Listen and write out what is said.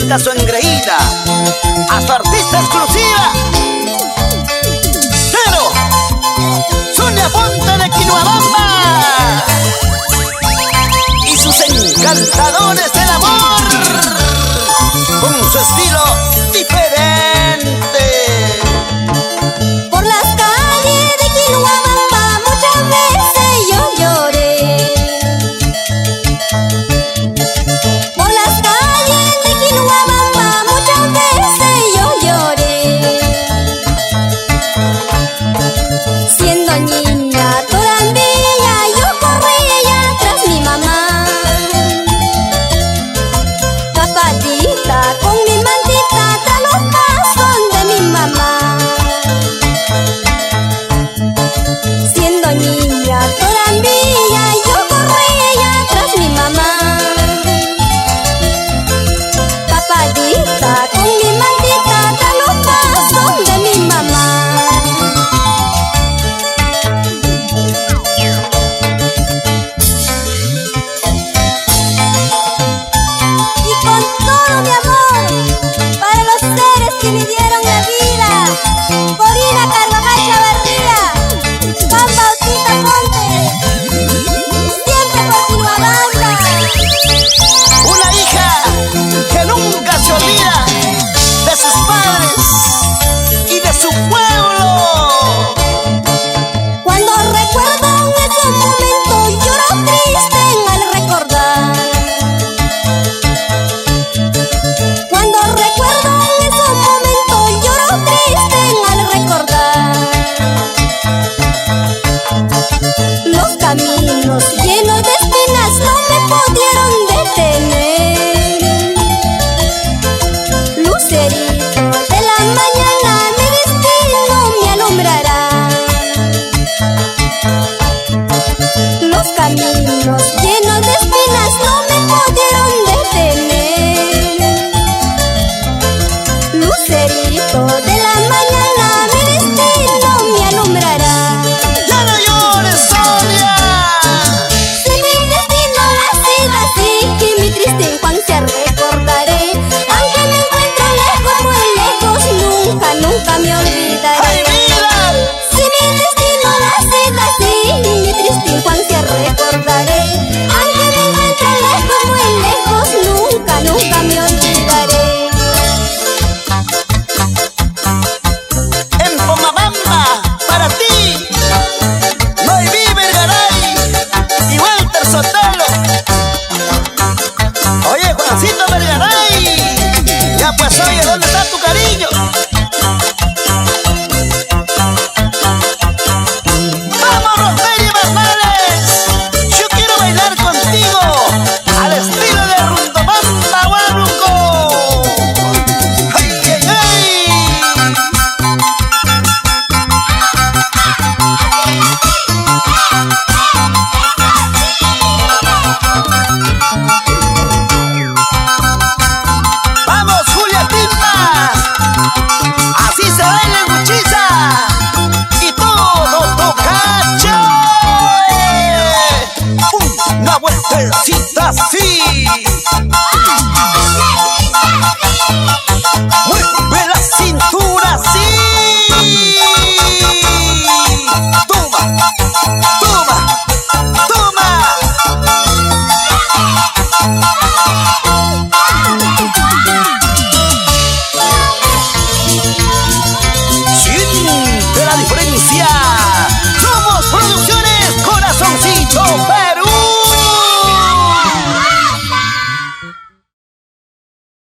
presenta su engreída a su artista exclusiva, Cero, Sonia Ponte de Quinoabamba, y sus encantadores del amor, con su estilo diferente. Por las calles de Quinoabamba muchas veces yo lloré. Por las calles de Quinoabamba muchas veces yo lloré. Siendo niña todavía yo corría tras mi mamá, tapadita con mi mantita tras los pasos de mi mamá. Siendo niña todavía yo corría tras mi mamá, tapadita con mi mantita tras los pasos de mi mamá. Y con todo mi amor para los seres que me dieron la vida, Corina Carvajal Chavarría, Juan Bautista Ponte, siempre por Quinoabamba. Una hija que nunca se olvida de sus padres y de su pueblo. Cuando recuerdo esos momentos lloro triste al recordar. Cuando recuerdo esos momentos lloro triste al recordar. Los caminos llenos de espinas no me pudieron detener. Lucerito de la mañana mi destino me alumbrará. Los caminos llenos de espinas no me pudieron detener. Lucerito de la mañana mi destino me alumbrará. ¡Ya no llores, Sonia! Si mi destino ha sido así, que mi triste infancia recordaré. Aunque me encuentre lejos, muy lejos, nunca, nunca me olvidaré. ¡Ay, vida! Si mi destino ha sido así, mi triste infancia recordaré. Aunque me encuentre lejos, muy lejos, nunca, nunca me olvidaré. En Pomabamba, para ti, Noemí Vergaray y Walter Sotelo. Oye, Juancito Vergaray, ya pues oye, ¿dónde está tu cariño? ¡Vamos, Rosemary Bernales! Yo quiero bailar contigo al estilo de Rundobamba, Huánuco. ¡Ay, ay, ay! ¡Vamos, Julia Timba! Así se baila en Huichiza y todo tocacho. Una vueltecita así. Mueve la cintura así. Toma, toma, toma. Siente la diferencia.